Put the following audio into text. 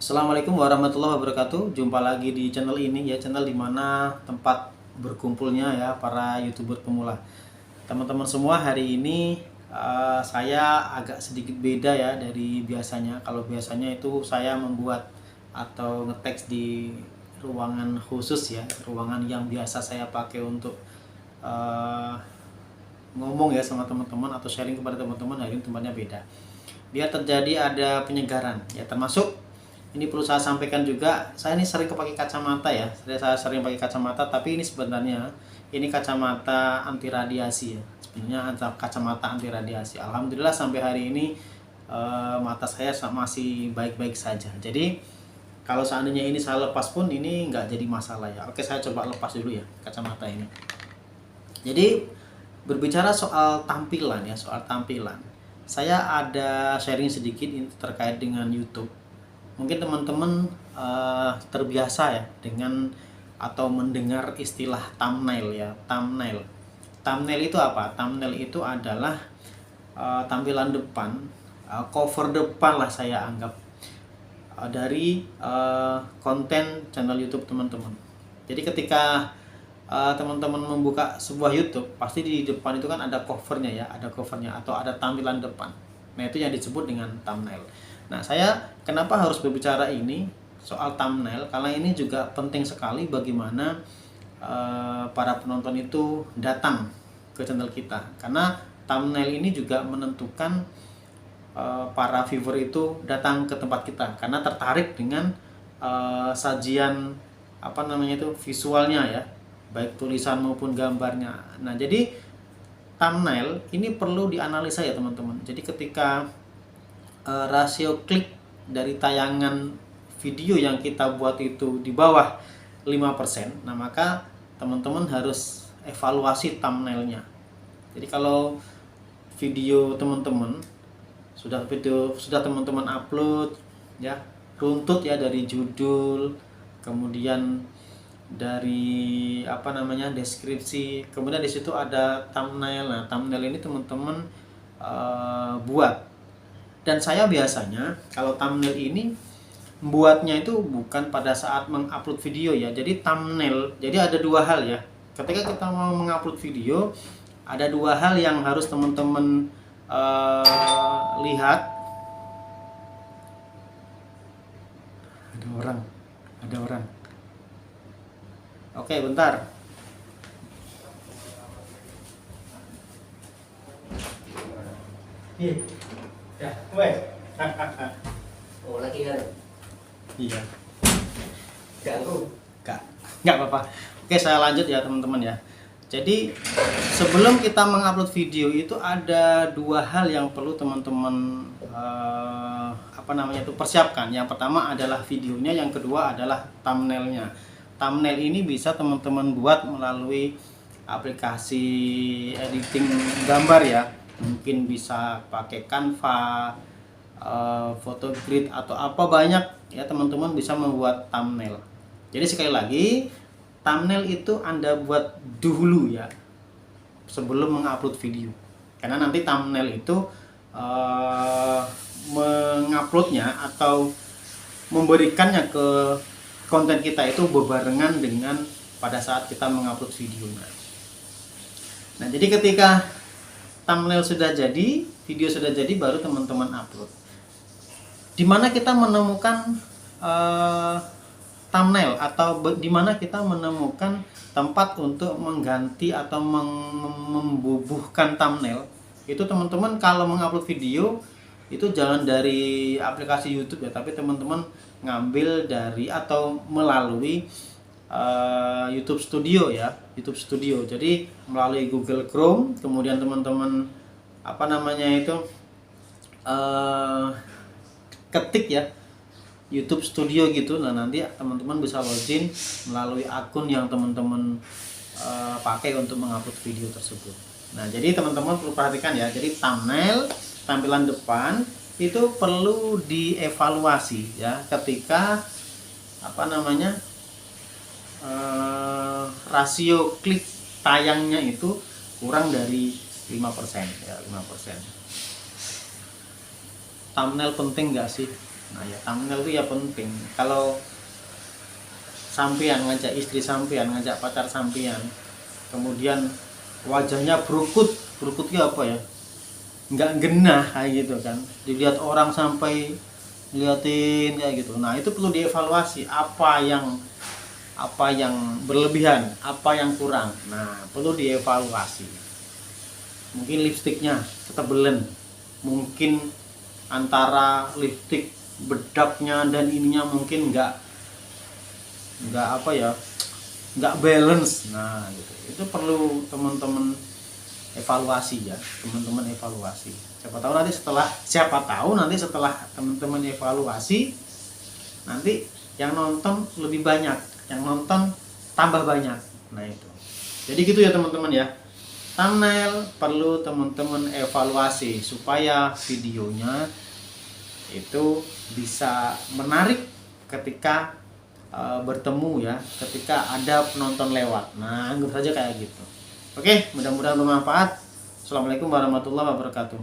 Assalamualaikum warahmatullahi wabarakatuh. Jumpa lagi di channel ini ya, channel dimana tempat berkumpulnya ya para YouTuber pemula. Teman-teman semua, hari ini saya agak sedikit beda ya dari biasanya. Kalau biasanya itu saya membuat atau ngeteks di ruangan khusus ya, ruangan yang biasa saya pakai untuk eh, ngomong ya sama teman-teman atau sharing kepada teman-teman. Hari ini tempatnya beda, biar terjadi ada penyegaran ya, termasuk ini perlu saya sampaikan juga, saya ini sering pakai kacamata ya. Saya sering pakai kacamata, tapi ini sebenarnya ini kacamata anti radiasi ya. Sebenarnya kacamata anti radiasi. Alhamdulillah sampai hari ini mata saya masih baik-baik saja. Jadi kalau seandainya ini saya lepas pun ini nggak jadi masalah ya. Oke, saya coba lepas dulu ya kacamata ini. Jadi berbicara soal tampilan ya, soal tampilan. Saya ada sharing sedikit ini terkait dengan YouTube. Mungkin teman-teman terbiasa ya dengan atau mendengar istilah thumbnail ya. Thumbnail itu apa? Thumbnail itu adalah tampilan depan, cover depan lah saya anggap, dari konten channel YouTube teman-teman. Jadi ketika teman-teman membuka sebuah YouTube, pasti di depan itu kan ada covernya ya, ada covernya atau ada tampilan depan. Nah, itu yang disebut dengan thumbnail. Nah, saya kenapa harus berbicara ini soal thumbnail? Karena ini juga penting sekali bagaimana para penonton itu datang ke channel kita. Karena thumbnail ini juga menentukan para viewer itu datang ke tempat kita karena tertarik dengan sajian visualnya ya, baik tulisan maupun gambarnya. Nah, jadi thumbnail ini perlu dianalisa ya teman-teman. Jadi ketika rasio klik dari tayangan video yang kita buat itu di bawah 5%, nah maka teman-teman harus evaluasi thumbnailnya. Jadi kalau video sudah teman-teman upload ya, runtut ya dari judul, kemudian dari deskripsi, kemudian di situ ada thumbnail. Nah, thumbnail ini teman-teman buat. Dan saya biasanya kalau thumbnail ini buatnya itu bukan pada saat mengupload video ya. Jadi thumbnail, jadi ada dua hal ya. Ketika kita mau mengupload video, ada dua hal yang harus teman-teman lihat. Ada orang. Oke, bentar. Iya. Ya, wes. Oh, lagi kan? Iya. Ganggu. Nggak apa-apa. Oke, saya lanjut ya teman-teman ya. Jadi sebelum kita mengupload video itu ada dua hal yang perlu teman-teman persiapkan. Yang pertama adalah videonya, yang kedua adalah thumbnailnya. Thumbnail ini bisa teman-teman buat melalui aplikasi editing gambar ya. Mungkin bisa pakai Canva, Photogrid atau apa, banyak ya teman-teman bisa membuat thumbnail. Jadi sekali lagi, thumbnail itu Anda buat dulu ya sebelum mengupload video. Karena nanti thumbnail itu menguploadnya atau memberikannya ke konten kita itu berbarengan dengan pada saat kita mengupload videonya. Nah, jadi ketika thumbnail sudah jadi, video sudah jadi, baru teman-teman upload. Dimana kita menemukan thumbnail atau dimana kita menemukan tempat untuk mengganti atau membubuhkan thumbnail, itu teman-teman kalau mengupload video itu jangan dari aplikasi YouTube ya, tapi teman-teman ngambil dari atau melalui YouTube Studio ya, YouTube Studio. Jadi melalui Google Chrome, kemudian teman-teman ketik ya YouTube Studio gitu. Nah, nanti teman-teman bisa login melalui akun yang teman-teman pakai untuk mengupload video tersebut. Nah, jadi teman-teman perlu perhatikan ya. Jadi thumbnail, tampilan depan itu perlu dievaluasi ya ketika rasio klik tayangnya itu kurang dari 5% ya, 5%. Thumbnail penting nggak sih? Nah ya thumbnail itu ya penting. Kalau sampean ngajak istri sampean, ngajak pacar sampean, kemudian wajahnya berukut, berukutnya apa ya, nggak genah kayak gitu kan, dilihat orang sampai liatin kayak gitu. Nah itu perlu dievaluasi, apa yang berlebihan, apa yang kurang. Nah perlu dievaluasi. Mungkin lipstiknya ketebelan, mungkin antara lipstik bedaknya dan ininya mungkin nggak apa ya, nggak balance. Nah gitu, itu perlu teman-teman evaluasi ya, teman-teman evaluasi. Siapa tahu nanti setelah teman-teman evaluasi, nanti yang nonton lebih banyak, yang nonton tambah banyak. Nah itu, jadi gitu ya teman-teman ya. Thumbnail perlu teman-teman evaluasi supaya videonya itu bisa menarik ketika bertemu ya, ketika ada penonton lewat. Nah anggap saja kayak gitu. Oke, mudah-mudahan bermanfaat. Assalamualaikum warahmatullahi wabarakatuh.